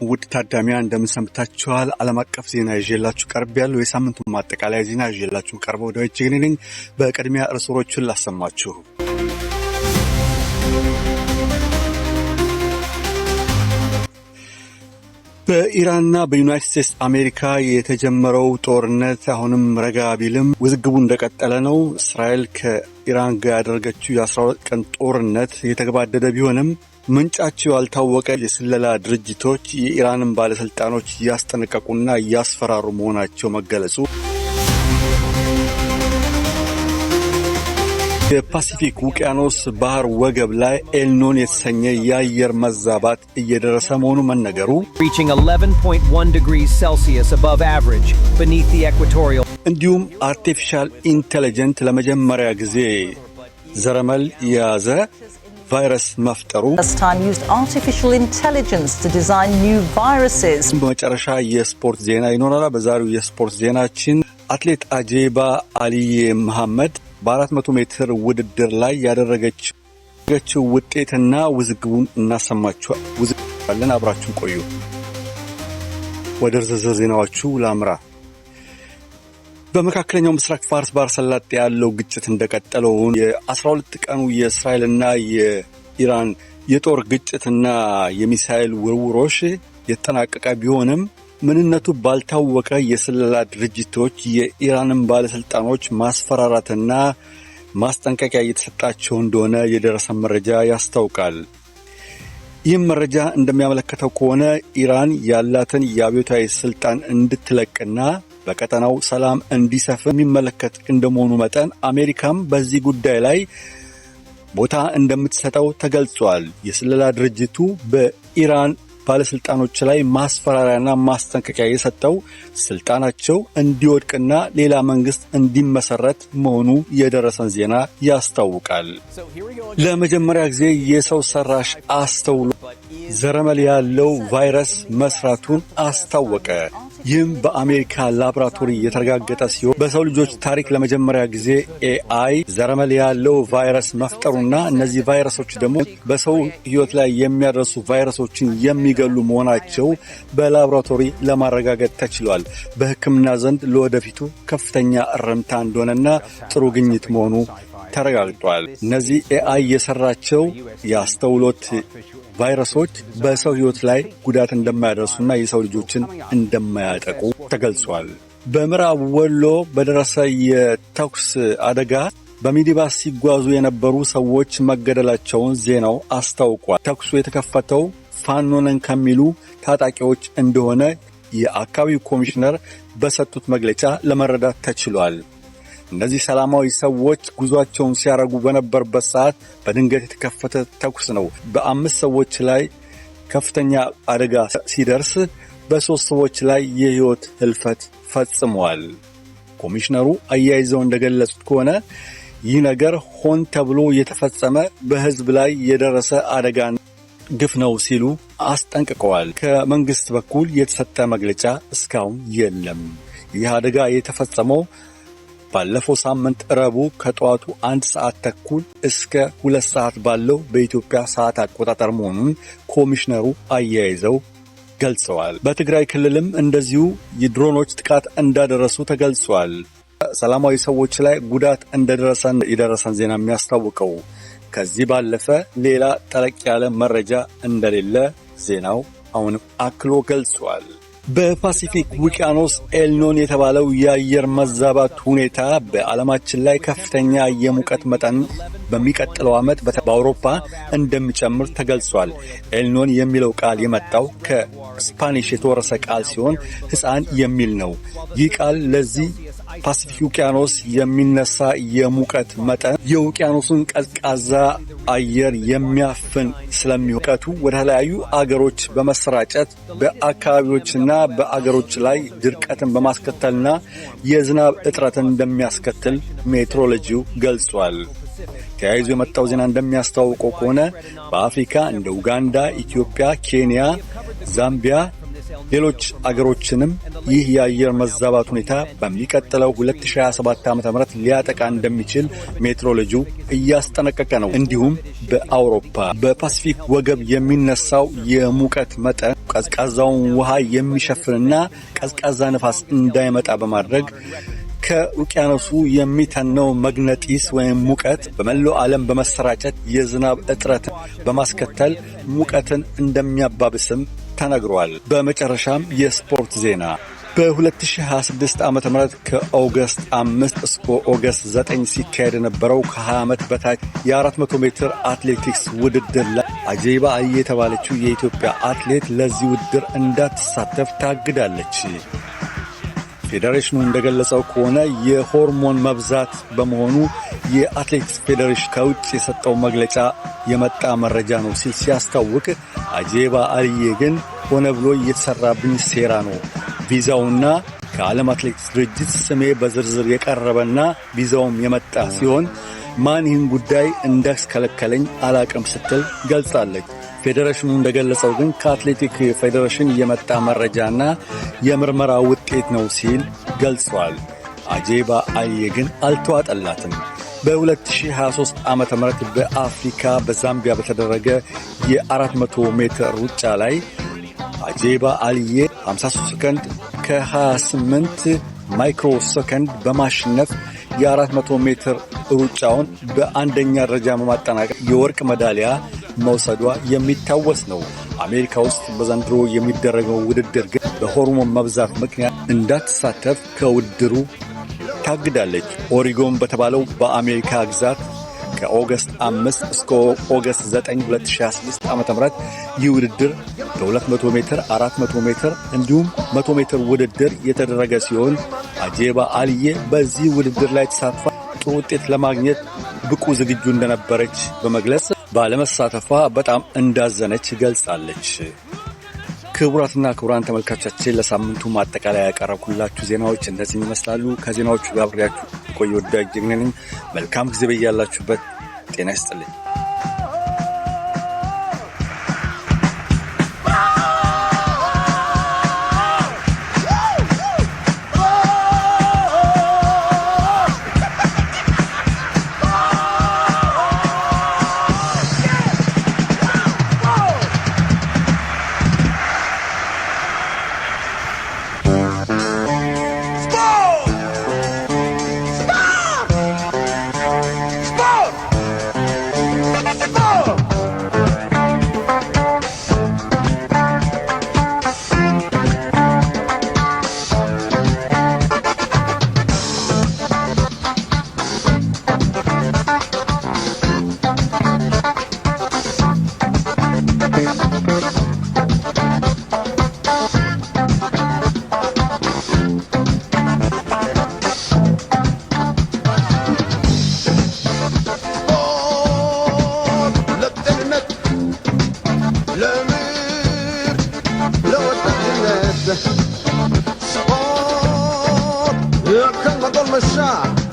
ውድ ታዳሚያን እንደምን ሰምታችኋል? ዓለም አቀፍ ዜና ይዤላችሁ ቀርቤያለሁ። የሳምንቱን ማጠቃለያ ዜና ይዤላችሁ ቀርበው ዳዊት ጀግኔ ነኝ። በቅድሚያ ርዕሶቹን ላሰማችሁ። በኢራንና በዩናይትድ ስቴትስ አሜሪካ የተጀመረው ጦርነት አሁንም ረጋ ቢልም ውዝግቡ እንደቀጠለ ነው። እስራኤል ከኢራን ጋር ያደረገችው የ12 ቀን ጦርነት የተገባደደ ቢሆንም ምንጫቸው ያልታወቀ የስለላ ድርጅቶች የኢራንን ባለስልጣኖች እያስጠነቀቁና እያስፈራሩ መሆናቸው መገለጹ፣ የፓሲፊክ ውቅያኖስ ባህር ወገብ ላይ ኤልኖን የተሰኘ የአየር መዛባት እየደረሰ መሆኑ መነገሩ፣ እንዲሁም አርቲፊሻል ኢንተለጀንት ለመጀመሪያ ጊዜ ዘረመል የያዘ ቫይረስ መፍጠሩ፣ በመጨረሻ የስፖርት ዜና ይኖራል። በዛሬው የስፖርት ዜናችን አትሌት አጄባ አሊዬ መሐመድ በ400 ሜትር ውድድር ላይ ያደረገችው ውጤትና ውዝግቡን እናሰማችኋለን። አብራችሁን ቆዩ። ወደ ዝርዝር ዜናዎቹ ላምራ። በመካከለኛው ምስራቅ ፋርስ ባህረ ሰላጤ ያለው ግጭት እንደቀጠለው የ12 ቀኑ የእስራኤልና የኢራን የጦር ግጭትና የሚሳኤል ውርውሮች የተጠናቀቀ ቢሆንም ምንነቱ ባልታወቀ የስለላ ድርጅቶች የኢራንን ባለስልጣኖች ማስፈራራትና ማስጠንቀቂያ እየተሰጣቸው እንደሆነ የደረሰ መረጃ ያስታውቃል። ይህም መረጃ እንደሚያመለክተው ከሆነ ኢራን ያላትን የአብዮታዊ ስልጣን እንድትለቅና በቀጠናው ሰላም እንዲሰፍን የሚመለከት እንደመሆኑ መጠን አሜሪካም በዚህ ጉዳይ ላይ ቦታ እንደምትሰጠው ተገልጿል። የስለላ ድርጅቱ በኢራን ባለስልጣኖች ላይ ማስፈራሪያና ማስጠንቀቂያ የሰጠው ስልጣናቸው እንዲወድቅና ሌላ መንግስት እንዲመሰረት መሆኑ የደረሰን ዜና ያስታውቃል። ለመጀመሪያ ጊዜ የሰው ሰራሽ አስተውሎ ዘረመል ያለው ቫይረስ መስራቱን አስታወቀ። ይህም በአሜሪካ ላቦራቶሪ የተረጋገጠ ሲሆን በሰው ልጆች ታሪክ ለመጀመሪያ ጊዜ ኤአይ ዘረመል ያለው ቫይረስ መፍጠሩና እነዚህ ቫይረሶች ደግሞ በሰው ሕይወት ላይ የሚያደርሱ ቫይረሶችን የሚገሉ መሆናቸው በላቦራቶሪ ለማረጋገጥ ተችሏል። በሕክምና ዘንድ ለወደፊቱ ከፍተኛ እርምታ እንደሆነና ጥሩ ግኝት መሆኑ ተረጋግጧል። እነዚህ ኤአይ የሰራቸው የአስተውሎት ቫይረሶች በሰው ሕይወት ላይ ጉዳት እንደማያደርሱና የሰው ልጆችን እንደማያጠቁ ተገልጿል። በምዕራብ ወሎ በደረሰ የተኩስ አደጋ በሚኒባስ ሲጓዙ የነበሩ ሰዎች መገደላቸውን ዜናው አስታውቋል። ተኩሱ የተከፈተው ፋኖ ነን ከሚሉ ታጣቂዎች እንደሆነ የአካባቢው ኮሚሽነር በሰጡት መግለጫ ለመረዳት ተችሏል። እነዚህ ሰላማዊ ሰዎች ጉዟቸውን ሲያረጉ በነበረበት ሰዓት በድንገት የተከፈተ ተኩስ ነው። በ5 ሰዎች ላይ ከፍተኛ አደጋ ሲደርስ በ3 ሰዎች ላይ የህይወት ህልፈት ፈጽመዋል። ኮሚሽነሩ አያይዘው እንደገለጹት ከሆነ ይህ ነገር ሆን ተብሎ የተፈጸመ በህዝብ ላይ የደረሰ አደጋን ግፍ ነው ሲሉ አስጠንቅቀዋል። ከመንግስት በኩል የተሰጠ መግለጫ እስካሁን የለም። ይህ አደጋ የተፈጸመው ባለፈው ሳምንት ረቡዕ ከጠዋቱ 1 ሰዓት ተኩል እስከ 2 ሰዓት ባለው በኢትዮጵያ ሰዓት አቆጣጠር መሆኑን ኮሚሽነሩ አያይዘው ገልጸዋል። በትግራይ ክልልም እንደዚሁ የድሮኖች ጥቃት እንዳደረሱ ተገልጿል። ሰላማዊ ሰዎች ላይ ጉዳት የደረሰን ዜና የሚያስታውቀው ከዚህ ባለፈ ሌላ ጠለቅ ያለ መረጃ እንደሌለ ዜናው አሁንም አክሎ ገልጿል። በፓሲፊክ ውቅያኖስ ኤልኖን የተባለው የአየር መዛባት ሁኔታ በዓለማችን ላይ ከፍተኛ የሙቀት መጠን በሚቀጥለው ዓመት በአውሮፓ እንደሚጨምር ተገልጿል። ኤልኖን የሚለው ቃል የመጣው ከስፓኒሽ የተወረሰ ቃል ሲሆን ሕፃን የሚል ነው። ይህ ቃል ለዚህ ፓሲፊክ ውቅያኖስ የሚነሳ የሙቀት መጠን የውቅያኖሱን ቀዝቃዛ አየር የሚያፍን ስለሚወቀቱ ወደ ተለያዩ አገሮች በመሰራጨት በአካባቢዎችና በአገሮች ላይ ድርቀትን በማስከተልና የዝናብ እጥረትን እንደሚያስከትል ሜትሮሎጂው ገልጿል። ተያይዞ የመጣው ዜና እንደሚያስታውቀው ከሆነ በአፍሪካ እንደ ኡጋንዳ፣ ኢትዮጵያ፣ ኬንያ፣ ዛምቢያ ሌሎች አገሮችንም ይህ የአየር መዛባት ሁኔታ በሚቀጥለው 2027 ዓ.ም ሊያጠቃ እንደሚችል ሜትሮሎጂው እያስጠነቀቀ ነው። እንዲሁም በአውሮፓ በፓሲፊክ ወገብ የሚነሳው የሙቀት መጠን ቀዝቃዛውን ውሃ የሚሸፍንና ቀዝቃዛ ነፋስ እንዳይመጣ በማድረግ ከውቅያኖሱ የሚተነው መግነጢስ ወይም ሙቀት በመላው ዓለም በመሰራጨት የዝናብ እጥረት በማስከተል ሙቀትን እንደሚያባብስም ተነግሯል። በመጨረሻም የስፖርት ዜና በ2026 ዓ.ም ከኦገስት 5 እስከ ኦገስት 9 ሲካሄድ የነበረው ከ20 ዓመት በታች የ400 ሜትር አትሌቲክስ ውድድር ላይ አጄባ አልዬ የተባለችው የኢትዮጵያ አትሌት ለዚህ ውድድር እንዳትሳተፍ ታግዳለች። ፌዴሬሽኑ እንደገለጸው ከሆነ የሆርሞን መብዛት በመሆኑ የአትሌቲክስ ፌዴሬሽን ከውጭ የሰጠው መግለጫ የመጣ መረጃ ነው ሲል ሲያስታውቅ፣ አጄባ አልዬ ግን ሆነ ብሎ እየተሰራብኝ ሴራ ነው፣ ቪዛውና ከዓለም አትሌቲክስ ድርጅት ስሜ በዝርዝር የቀረበና ቪዛውም የመጣ ሲሆን ማን ይህን ጉዳይ እንዳስከለከለኝ አላቅም ስትል ገልጻለች። ፌዴሬሽኑ እንደገለጸው ግን ከአትሌቲክ ፌዴሬሽን የመጣ መረጃና የምርመራ ውጤት ነው ሲል ገልጿል። አጄባ አልዬ ግን አልተዋጠላትም። በ2023 ዓመተ ምህረት በአፍሪካ በዛምቢያ በተደረገ የ400 ሜትር ሩጫ ላይ አጄባ አልዬ 53 ሰከንድ ከ28 ማይክሮ ሰከንድ በማሸነፍ የ400 ሜትር ሩጫውን በአንደኛ ደረጃ በማጠናቀቅ የወርቅ ሜዳሊያ መውሰዷ የሚታወስ ነው። አሜሪካ ውስጥ በዘንድሮ የሚደረገው ውድድር ግን በሆርሞን መብዛት ምክንያት እንዳትሳተፍ ከውድድሩ ታግዳለች። ኦሪጎን በተባለው በአሜሪካ ግዛት ከኦገስት 5 እስከ ኦገስት 9 2026 ዓ.ም ይህ ውድድር በ200 ሜትር፣ 400 ሜትር እንዲሁም 100 ሜትር ውድድር የተደረገ ሲሆን አጄባ አልዬ በዚህ ውድድር ላይ ተሳትፋ ጥሩ ውጤት ለማግኘት ብቁ ዝግጁ እንደነበረች በመግለጽ ባለመሳተፏ በጣም እንዳዘነች ገልጻለች። ክቡራትና ክቡራን ተመልካቾቻችን ለሳምንቱ ማጠቃለያ ያቀረብኩላችሁ ዜናዎች እነዚህ ይመስላሉ። ከዜናዎቹ ጋር አብሬያችሁ ቆየ ወዳጅ ነኝ። መልካም ጊዜ በያላችሁበት ጤና ይስጥልኝ። Sport, jag kan vara golv med